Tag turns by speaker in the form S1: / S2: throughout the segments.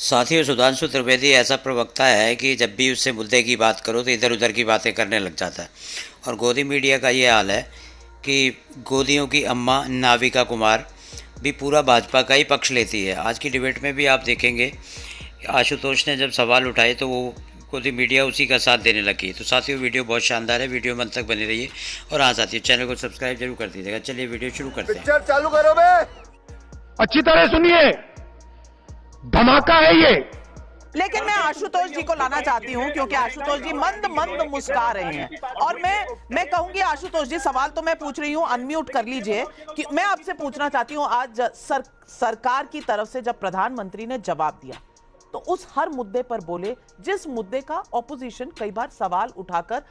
S1: साथियों, सुधांशु त्रिवेदी ऐसा प्रवक्ता है कि जब भी उससे मुद्दे की बात करो तो इधर उधर की बातें करने लग जाता है। और गोदी मीडिया का ये हाल है कि गोदियों की अम्मा नाविका कुमार भी पूरा भाजपा का ही पक्ष लेती है। आज की डिबेट में भी आप देखेंगे, आशुतोष ने जब सवाल उठाए तो वो गोदी मीडिया उसी का साथ देने लगी। तो साथियों, वीडियो बहुत शानदार है, वीडियो में अंत तक बनी रहिए। और हाँ साथियों, चैनल को सब्सक्राइब जरूर कर दीजिएगा। चलिए वीडियो शुरू करते हैं।
S2: पिक्चर चालू करो बे।
S3: अच्छी तरह सुनिए, धमाका है ये।
S4: लेकिन मैं आशुतोष जी को लाना चाहती हूं क्योंकि आशुतोष जी मंद मंद मुस्कुरा रहे हैं। और मैं कहूंगी आशुतोष जी, सवाल तो मैं पूछ रही हूं, अनम्यूट कर लीजिए। कि मैं आपसे पूछना चाहती हूं, आज सरकार की तरफ से जब प्रधानमंत्री ने जवाब दिया तो उस हर मुद्दे पर बोले जिस मुद्दे का ऑपोजिशन कई बार सवाल उठाकर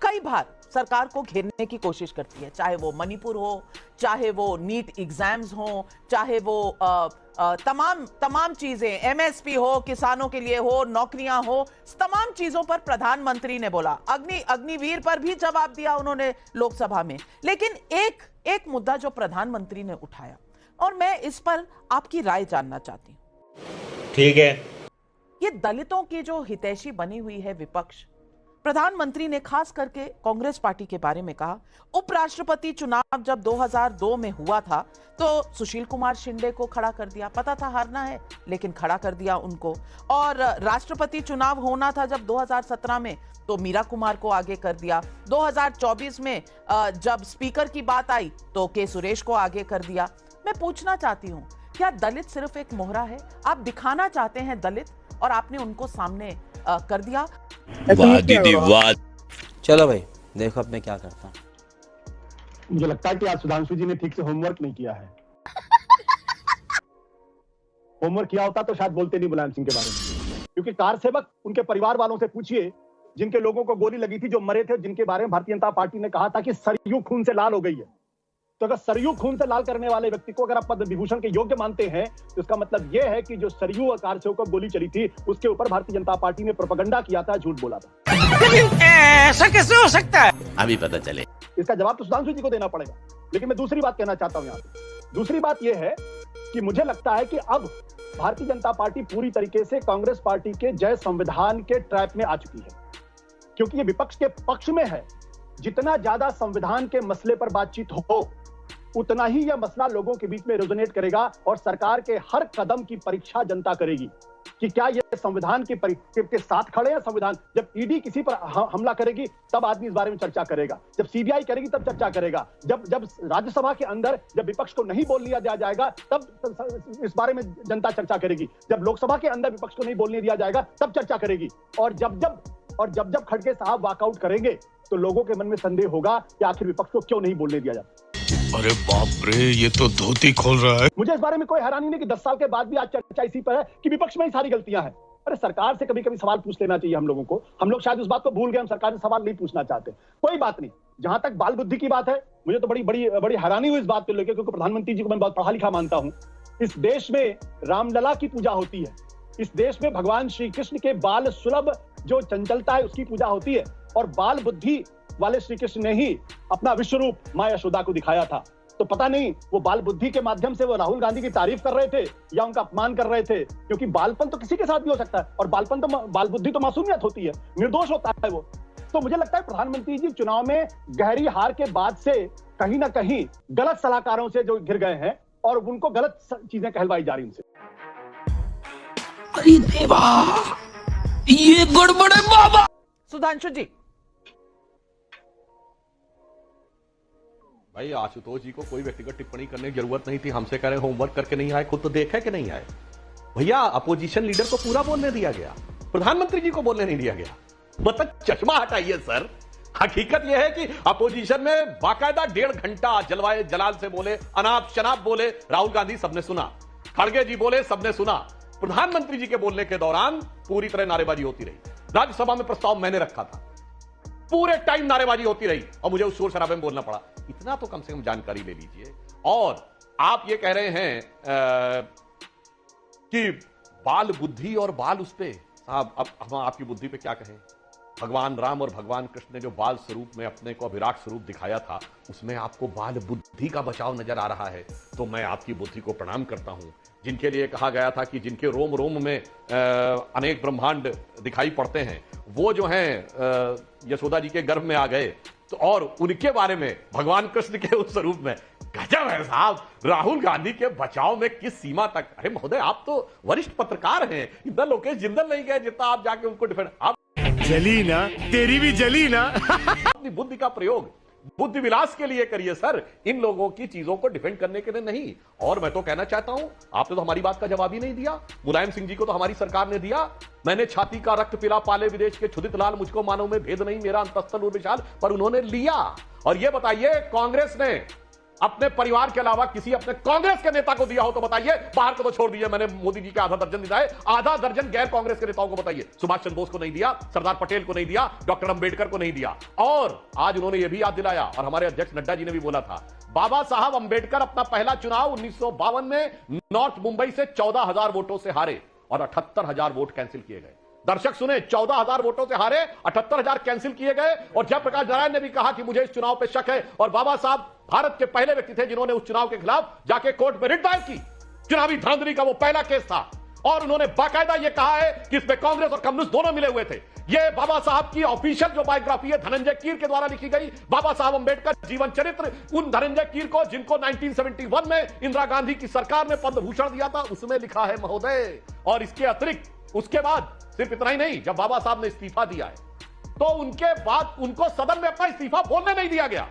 S4: कई बार सरकार को घेरने की कोशिश करती है, चाहे वो मणिपुर हो, चाहे वो नीट एग्जाम्स हो, चाहे वो तमाम चीजें, एमएसपी हो, किसानों के लिए हो, नौकरियां हो, तमाम चीजों पर प्रधानमंत्री ने बोला। अग्निवीर पर भी जवाब दिया उन्होंने लोकसभा में। लेकिन एक मुद्दा जो प्रधानमंत्री ने उठाया, और मैं इस पर आपकी राय जानना चाहती हूं।
S5: ठीक है।
S4: ये दलितों की जो हितैषी बनी हुई है विपक्ष, प्रधानमंत्री ने खास करके कांग्रेस पार्टी के बारे में कहा। उपराष्ट्रपति चुनाव जब 2002 में हुआ था तो सुशील कुमार शिंदे को खड़ा कर दिया, पता था हारना है लेकिन खड़ा कर दिया उनको। और राष्ट्रपति चुनाव होना था जब 2017 में तो मीरा कुमार को आगे कर दिया। 2024 में जब स्पीकर की बात आई तो के सुरेश को आगे कर दिया। मैं पूछना चाहती हूं, क्या दलित सिर्फ एक मोहरा है? आप दिखाना चाहते हैं दलित और आपने उनको सामने कर दिया।
S6: वाह दीदी वाह। चलो भाई, देखो अब मैं क्या करता हूँ।
S3: मुझे लगता है कि आज सुधांशु जी ने ठीक से होमवर्क नहीं किया है। होमवर्क किया होता तो शायद बोलते नहीं मुलायम सिंह के बारे में। क्योंकि कार सेवक, उनके परिवार वालों से पूछिए जिनके लोगों को गोली लगी थी, जो मरे थे, जिनके बारे में भारतीय जनता पार्टी ने कहा था कि सरयू खून से लाल हो गई है। तो अगर सरयू खून से लाल करने वाले व्यक्ति को अगर आप पद्म विभूषण के योग्य मानते हैं तो इसका मतलब यह है कि जो सरयू कार सेवक को गोली चली थी उसके ऊपर भारतीय जनता पार्टी ने प्रोपेगेंडा किया था, झूठ बोला था।
S5: ऐसा कैसे हो सकता है? अभी पता चले।
S3: इसका जवाब तो सुधांशु जी को देना पड़ेगा। लेकिन मैं दूसरी बात कहना चाहता हूं यहाँ पे। दूसरी बात यह है कि मुझे लगता है कि अब भारतीय जनता पार्टी पूरी तरीके से कांग्रेस पार्टी के जय संविधान के ट्रैप में आ चुकी है, क्योंकि ये विपक्ष के पक्ष में है। जितना ज्यादा संविधान के मसले पर बातचीत हो उतना ही यह मसला लोगों के बीच में रेजोनेट करेगा और सरकार के हर कदम की परीक्षा जनता करेगी कि क्या ये संविधान के साथ खड़े हैं। संविधान, जब ईडी किसी पर हमला करेगी तब आदमी इस बारे में चर्चा करेगा, जब सीबीआई करेगी तब चर्चा करेगा, जब राज्यसभा के अंदर जब विपक्ष को नहीं बोलने दिया जाएगा तब इस बारे में जनता चर्चा करेगी, जब लोकसभा के अंदर विपक्ष को नहीं बोलने दिया जाएगा तब चर्चा करेगी। और जब खड़गे साहब वॉकआउट करेंगे तो लोगों के मन में संदेह होगा कि आखिर विपक्ष को क्यों नहीं बोलने दिया जाता।
S7: अरे बाप रे, ये तो धोती खोल रहा है।
S3: मुझे इस बारे में कोई हैरानी नहीं कि 10 साल के बाद भी आज चर्चा इसी पर है कि विपक्ष में ही सारी गलतियां हैं। अरे सरकार से कभी कभी सवाल पूछ लेना चाहिए हम लोगों को। हम लोग शायद उस बात को भूल गए, हम सरकार से सवाल नहीं पूछना चाहते। कोई बात नहीं। जहां तक बाल बुद्धि की बात है, मुझे तो बड़ी हैरानी हुई इस बात को लेकर, क्योंकि प्रधानमंत्री जी को मैं बहुत पढ़ा लिखा मानता हूं। इस देश में रामलला की पूजा होती है, इस देश में भगवान श्री कृष्ण के बाल सुलभ जो चंचलता है उसकी पूजा होती है, और बाल बुद्धि वाले श्री कृष्ण ने ही अपना विश्व रूप मां यशोदा को दिखाया था। तो पता नहीं वो बाल बुद्धि के माध्यम से वो राहुल गांधी की तारीफ कर रहे थे या उनका अपमान कर रहे थे, क्योंकि बालपन तो किसी के साथ भी हो सकता है और बाल बुद्धि तो मासूमियत होती है, निर्दोष होता है वो। तो मुझे लगता है प्रधानमंत्री जी चुनाव में गहरी हार के बाद से कहीं ना कहीं गलत सलाहकारों से जो घिर गए हैं और उनको गलत चीजें कहलवाई जा रही उनसे।
S7: अरे देवा, ये गड़बड़ है बाबा।
S4: सुधांशु जी,
S5: भाई आशुतोष जी को कोई व्यक्तिगत टिप्पणी करने की जरूरत नहीं थी। हमसे कह रहे होमवर्क करके नहीं आए, खुद तो देखा कि नहीं आए। भैया अपोजिशन लीडर को पूरा बोलने दिया गया, प्रधानमंत्री जी को बोलने नहीं दिया गया। मतलब चश्मा हटाइए सर। हकीकत यह है कि अपोजिशन में बाकायदा 1.5 घंटा जलवाए जलाल से बोले, अनाप शनाप बोले, राहुल गांधी सबने सुना, खड़गे जी बोले सबने सुना। प्रधानमंत्री जी के बोलने के दौरान पूरी तरह नारेबाजी होती रही। राज्यसभा में प्रस्ताव मैंने रखा था, पूरे टाइम नारेबाजी होती रही और मुझे उस शोर शराबे में बोलना पड़ा। इतना तो कम से कम जानकारी ले लीजिए। और आप ये कह रहे हैं कि बाल बुद्धि और बाल उस पे, साहब अब हम आपकी बुद्धि पे क्या कहें। भगवान राम और भगवान कृष्ण ने जो बाल स्वरूप में अपने को विराट स्वरूप दिखाया था, उसमें आपको बाल बुद्धि का बचाव नजर आ रहा है, तो मैं आपकी बुद्धि को प्रणाम करता हूं। जिनके लिए कहा गया था कि जिनके रोम रोम में अनेक ब्रह्मांड दिखाई पड़ते हैं, वो जो हैं यशोदा जी के गर्भ में आ गए, तो और उनके बारे में भगवान कृष्ण के उस स्वरूप में गजब है साहब। राहुल गांधी के बचाव में किस सीमा तक। अरे महोदय, आप तो वरिष्ठ पत्रकार हैं, इतना लोकेश जिंदल नहीं गए जितना आप जाके उनको डिफेंड। आप
S2: जली ना, तेरी भी जली ना।
S5: अपनी बुद्धि का प्रयोग बुद्धि विलास के लिए करिए सर, इन लोगों की चीजों को डिफेंड करने के लिए नहीं। और मैं तो कहना चाहता हूं, आपने तो हमारी बात का जवाब ही नहीं दिया। मुलायम सिंह जी को तो हमारी सरकार ने दिया। मैंने छाती का रक्त पिला पाले विदेश के क्षुधित लाल, मुझको मानव में भेद नहीं, मेरा अंतस्थल विशाल, पर उन्होंने लिया। और ये बताइए, कांग्रेस ने अपने परिवार के अलावा किसी अपने कांग्रेस के नेता को दिया हो तो बताइए। बाहर को तो छोड़ दीजिए, मैंने मोदी जी के आधा दर्जन दिया है, आधा दर्जन गैर कांग्रेस के नेताओं को बताइए। सुभाष चंद्र बोस को नहीं दिया, सरदार पटेल को नहीं दिया, डॉक्टर अंबेडकर को नहीं दिया। और आज उन्होंने यह भी याद दिलाया, और हमारे अध्यक्ष नड्डा जी ने भी बोला था, बाबा साहब अंबेडकर अपना पहला चुनाव 1952 में नॉर्थ मुंबई से 14,000 वोटों से हारे और 78,000 वोट कैंसिल किए गए। दर्शक सुने, 14,000 वोटों से हारे, 78,000 कैंसिल किए गए। और जयप्रकाश नारायण ने भी कहा कि मुझे इस चुनाव पे शक है, और बाबा साहब भारत के पहले व्यक्ति थे जिन्होंने उस चुनाव के खिलाफ जाके कोर्ट में रिट दायर की। चुनावी धांधली का वो पहला केस था, और उन्होंने बाकायदा ये कहा है कि इसमें कांग्रेस और कम्युनिस्ट दोनों मिले हुए थे। ये बाबा साहब की ऑफिशियल जो बायोग्राफी है धनंजय कीर के द्वारा लिखी गई, बाबा साहब अंबेडकर जीवन चरित्र, उन धनंजय कीर को जिनको 1971 में इंदिरा गांधी की सरकार ने पद्म भूषण दिया था, उसमें लिखा है महोदय। और इसके अतिरिक्त उसके बाद सिर्फ इतना ही नहीं, जब बाबा साहब ने इस्तीफा दिया है तो उनके बाद उनको सदन में अपना इस्तीफा बोलने नहीं दिया गया।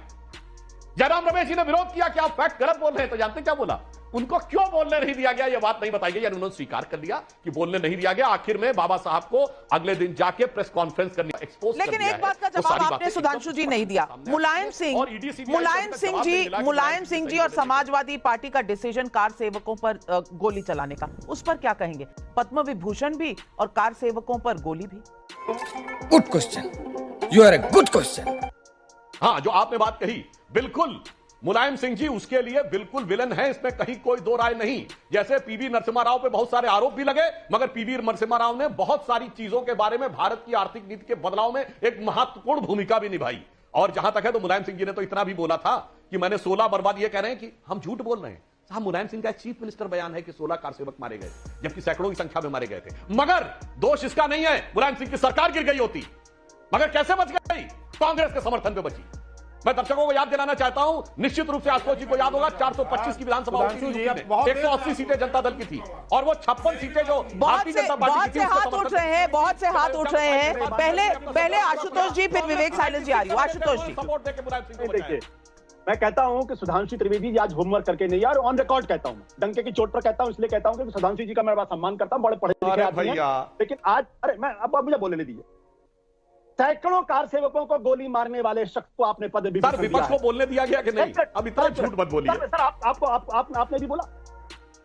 S5: जयराम रमेश जी ने विरोध किया कि आप फैक्ट गलत बोल रहे हैं, तो जानते क्या बोला? उनको क्यों बोलने नहीं दिया गया, यह बात नहीं बताई गई। यानी उन्होंने स्वीकार कर लिया कि बोलने नहीं दिया गया। आखिर में बाबा साहब को अगले दिन जाके प्रेस कॉन्फ्रेंस करनी, एक्सपोज कर दिया।
S4: लेकिन एक बात का जवाब आपने सुधांशु जी नहीं दिया। मुलायम सिंह जी और समाजवादी पार्टी का डिसीजन कार सेवकों पर गोली चलाने का, उस पर क्या कहेंगे? पद्म विभूषण भी और कार सेवकों पर गोली भी।
S7: Good question, you are a good question.
S5: हाँ, जो आपने बात कही, बिल्कुल मुलायम सिंह जी उसके लिए बिल्कुल विलन है, इसमें कहीं कोई दो राय नहीं। जैसे पीवी नरसिम्हा राव पे बहुत सारे आरोप भी लगे, मगर पीवी नरसिम्हा राव ने बहुत सारी चीजों के बारे में भारत की आर्थिक नीति के बदलाव में एक महत्वपूर्ण भूमिका भी निभाई। और जहां तक है तो मुलायम सिंह जी ने तो इतना भी बोला था कि मैंने 16 बर्बाद, ये कह रहे हैं कि हम झूठ बोल रहे हैं। साहब, मुलायम सिंह का चीफ मिनिस्टर बयान है कि 16 कार सेवक मारे गए, जबकि सैकड़ों की संख्या में मारे गए थे। मगर दोष इसका नहीं है, मुलायम सिंह की सरकार गिर गई होती, मगर कैसे बच गई? कांग्रेस के समर्थन पे बची। मैं दर्शकों को याद दिलाना चाहता हूं, निश्चित रूप से आशुतोष जी को याद होगा, 425 की विधानसभा होती थी, 180 सीटें जनता दल की थी, और वो 56 सीटें जो भारतीय जनता पार्टी की थी।
S4: हाथ उठ रहे हैं, बहुत से हाथ उठ रहे हैं। पहले आशुतोष जी, फिर विवेक साइलेंस जी आ रही हो। आशुतोष जी,
S5: सपोर्ट देके मुलायम सिंह को
S3: देखिए, मैं कहता हूं कि सुधांशु त्रिवेदी जी आज होमवर्क करके नहीं, यार ऑन रिकॉर्ड कहता हूं, डंके की चोट पर कहता हूं, इसलिए कहता हूं कि सुधांशु जी का मैं बड़ा सम्मान करता हूं, बड़े पढ़े लिखे आदमी हैं, लेकिन आज, अरे मैं अब मुझे बोलने दीजिए। सैकड़ों कार सेवकों को गोली मारने वाले शख्स को आपने पद विभूषण दिया।
S5: विपक्ष को बोलने दिया गया कि नहीं? अब इतना झूठ मत बोलिए
S3: सर। आपने भी बोला,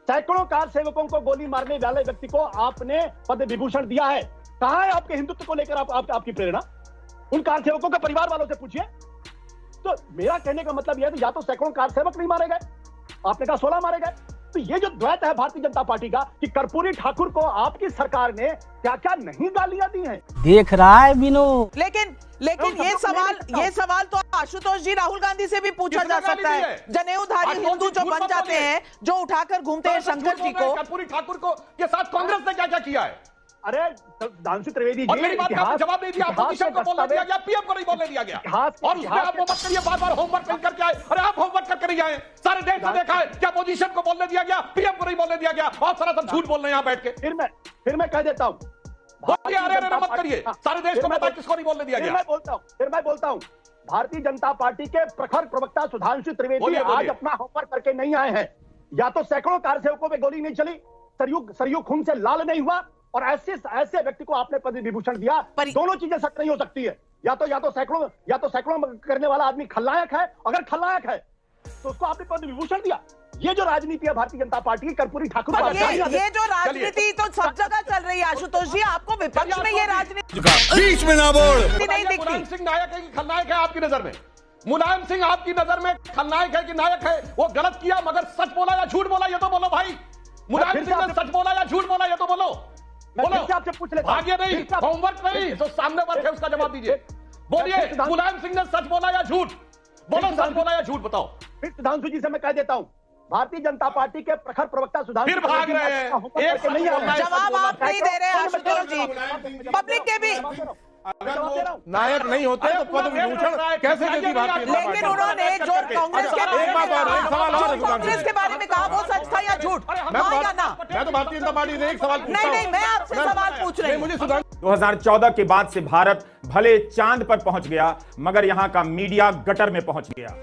S3: सैकड़ों कार सेवकों को गोली मारने वाले व्यक्ति को आपने पद विभूषण दिया है। कहां है आपके हिंदुत्व को लेकर आपकी प्रेरणा? उन कार सेवकों के परिवार वालों से पूछिए। तो मेरा कहने का मतलब यह है, या तो सैकड़ों कार सेवक नहीं मारे गए, आपने कहा 16 मारे गए। तो ये जो द्वैत है भारतीय जनता पार्टी का कि कर्पूरी ठाकुर को आपकी सरकार ने क्या क्या नहीं गालियां दी हैं,
S8: देख रहा है बिनो।
S4: लेकिन ये सवाल तो आशुतोष जी राहुल गांधी से भी पूछा जा सकता है। जनेऊधारी हिंदू जो बन जाते हैं, जो उठाकर घूमते हैं शंकर जी को,
S5: कर्पूरी ठाकुर को के साथ कांग्रेस ने क्या क्या किया है?
S3: अरे सुधांशु त्रिवेदी जी,
S5: और मेरी बात का आपने जवाब नहीं दिया। अपोजिशन को बोलने दिया गया, पीएम को नहीं बोलने दिया गया। और उसमें आप मत करिए, बार-बार होमवर्क नहीं करके आए। अरे आप होमवर्क करके नहीं आए, सारे देश ने देखा है कि अपोजिशन को बोलने दिया गया, पीएम को नहीं बोलने दिया गया, और सरासर झूठ बोल रहे हैं यहां बैठ के।
S3: फिर मैं कह देता हूं,
S5: बोलिए, अरे मत करिए, सारे देश को पता किसको नहीं बोलने दिया गया।
S3: फिर मैं बोलता हूं, भारतीय जनता पार्टी के प्रखर प्रवक्ता सुधांशु त्रिवेदी आज अपना होमवर्क करके नहीं आए हैं। या तो सैकड़ों कार सेवकों पे गोली नहीं चली, सरयू खून से लाल नहीं हुआ, और ऐसे व्यक्ति को आपने पद विभूषण दिया। दोनों चीजें सच नहीं हो सकती है। या तो सैकड़ों करने वाला आदमी खलनायक है, अगर खलनायक है तो उसको आपने पद विभूषण दिया। ये जो राजनीति है भारतीय जनता पार्टी की, कर्पूरी ठाकुर,
S4: ये जो राजनीति तो सब जगह चल रही है आशुतोष जी, आपको विपक्ष में ये राजनीति
S2: बीच में ना बोल।
S4: नहीं दिखती।
S5: मुलायम सिंह नायक है कि खलनायक है आपकी नजर में? मुलायम सिंह आपकी नजर में खलनायक है कि नायक है? वो गलत किया, मगर सच बोला या झूठ बोला ये तो बोलो भाई। मुलायम सिंह ने सच बोला या झूठ बोला ये तो बोलो।
S3: आपसे पूछ लेता हूं,
S5: भाग्य नहीं, होमवर्क नहीं, जो सामने वर्क है उसका जवाब दीजिए। बोलिए, मुलायम सिंह ने सच बोला या झूठ? बोलो, सच बोला या झूठ बताओ।
S3: फिर सुधांशु जी से मैं कह देता हूं, भारतीय जनता पार्टी के प्रखर प्रवक्ता सुधांशु
S5: फिर भाग रहे हैं। एक
S3: नहीं आ रहा है।
S4: जवाब आप नहीं दे रहे आशुतोष जी, पब्लिक के भी।
S2: नायक नहीं होते तो पद विभूषण कैसे देती भारतीय जनता
S4: लेकिन
S2: पार्टी?
S4: उन्होंने जो कांग्रेस के बारे
S2: एक
S4: में
S2: बात और, एक सवाल और
S4: कहा,
S2: है
S4: जो कांग्रेस के बारे में कहा वो सच था या झूठ, हाँ या ना?
S2: मैं तो भारतीय जनता पार्टी से एक सवाल पूछता
S4: नहीं
S2: हूं।
S4: नहीं, मैं आपसे सवाल पूछ रही हूँ।
S2: मुझे सुधांशु
S8: 2014 के बाद से भारत भले चांद पर पहुंच गया मगर यहां का मीडिया गटर में पहुंच गया।